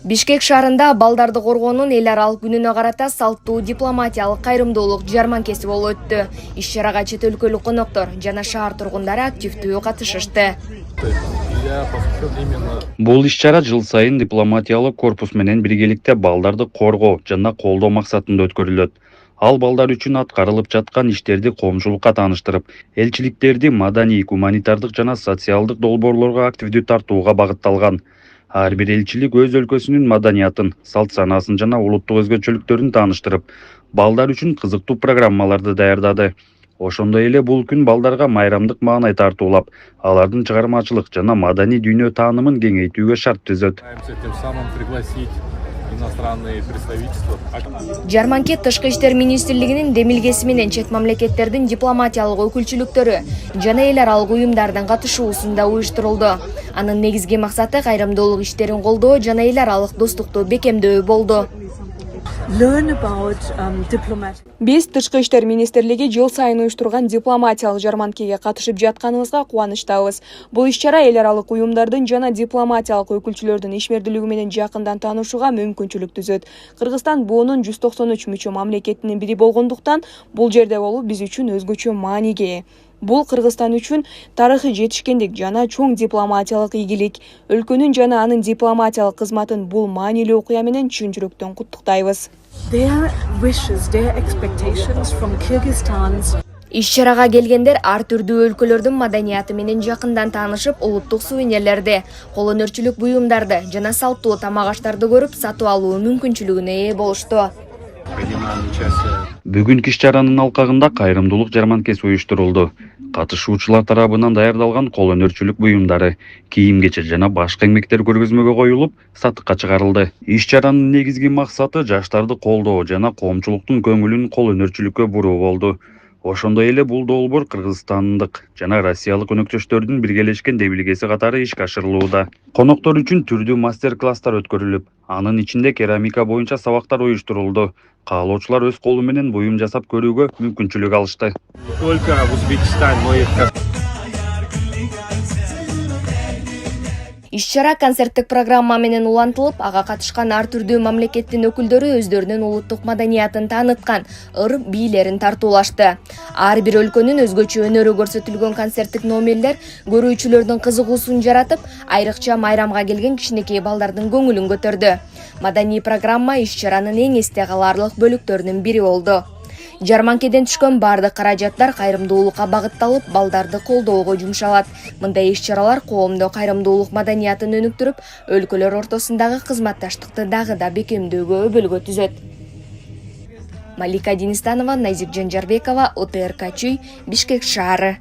Бишкек шаарында балдарды коргоонун эл аралык күнүнө карата салттуу дипломатиялык кайрымдуулук жарманкеси болуп өттү. Иш-чарага чет өлкөлүк коноктор жана шаар тургундары активдүү катышышты. Бул иш-чара жыл сайын дипломатиялык корпус менен биргеликте балдарды коргоо жана колдоо максатында өткөрүлөт. Ал балдар үчүн аткарылып жаткан иштерди коомчулукка тааныштырып, элчиликтерди маданий, гуманитардык жана социалдык долбоорлорго активдүү тартууга багытталган. Ар бир элчилик өз өлкөсүнүн маданиятын, салт санаасын жана улуттук өзгөчөлүктөрүн тааныштырып, балдар үчүн кызыктуу программаларды даярдады. Ошондой эле бул күн балдарга майрамдык маанай тартуулап, алардын чыгармачылык жана маданий дүйнө таанымын кеңейтүүгө шарт түзөт. Жарманке Тышкы иштер министрлигинин демилгеси менен чет мамлекеттердин дипломатиялык өкүлчүлүктөрү жана эл аралык уюмдардын катышуусунда уюштурулду. Анын негизги максаты кайрымдуулук иштерин колдоо жана эл аралык достукту бекемдөө болду. Биз Тышкы иштер министрлиги жыл сайын уюштурган дипломатиялык жарманкеге катышып жатканыбызга кубанычтабыз. Бул иш-чара эл аралык уюмдардын жана дипломатиялык өкүлчүлөрдүн ишмердүүлүгү менен жакындан таанышууга мүмкүнчүлүк түзөт. Кыргызстан буунун 193 мүчө мамлекетинин бири болгондуктан бул жерде болуу биз үчүн өзгөчө мааниге ээ. Бул Кыргызстан үчүн тарыхый жетишкендик жана чоң дипломатиялык ийгилик. Өлкөнүн жана анын дипломатиялык кызматын бул маанилүү окуя менен чын жүрөктөн куттуктайбыз. Иш-чарага келгендер ар түрдүү өлкөлөрдүн маданияты менен жакындан таанышып, улуттук сувенирлерди, кол өнөрчүлүк буюмдарды жана салттуу тамак аштарды көрүп, сатып алуу мүмкүнчүлүгүнө ээ болушту. Бүгүнкү иш-чаранын алкагында кайрымдуулук жарманкеси уюштурулду. Катышуучулар тарабынан даярдалган кол өнөрчүлүк буюмдары, кийим-кечек жана башка эмгектер көргөзмөгө коюлуп, сатыкка чыгарылды. Иш-чаранын негизги максаты жаштарды колдоо жана коомчулуктун көңүлүн кол өнөрчүлүккө буруу болду. Ошондой эле бул долбоор кыргызстандык жана россиялык өнөктөштөрдүн биргелешкен демилгеси катары ишке ашырылууда. Коноктор үчүн түрдүү мастер-класстар өткөрүлүп, анын ичинде керамика боюнча сабактар уюштурулду. Каалоочулар өз колу менен буюм жасап көрүүгө мүмкүнчүлүк алышты. Иш-чара концерттик программа менен улантылып, ага катышкан ар түрдүү мамлекеттин өкүлдөрү өздөрүнүн улуттук маданиятын тааныткан ыр бийлерин тартуулашты. Ар бир өлкөнүн өзгөчө өнөрү көрсөтүлгөн концерттик номерлер көрүүчүлөрдүн кызыгуусун жаратып, айрыкча майрамга келген кичинекей балдардын көңүлүн көтөрдү. Маданий программа иш-чаранын эң эсте калаарлык бөлүктөрүнүн бири болду. Жарманкеден түшкөн бардык каражаттар кайрымдуулукка багытталып, балдарды колдоого жумшалат. Мындай иш-чаралар коомдо кайрымдуулук маданиятын өнүктүрүп, өлкөлөр ортосундагы кызматташтыкты дагы да бекемдөөгө өбөлгө түзөт. Малика Денистанова, Назик Жанжарбекова, ОТРК Чүй, Бишкек шаары.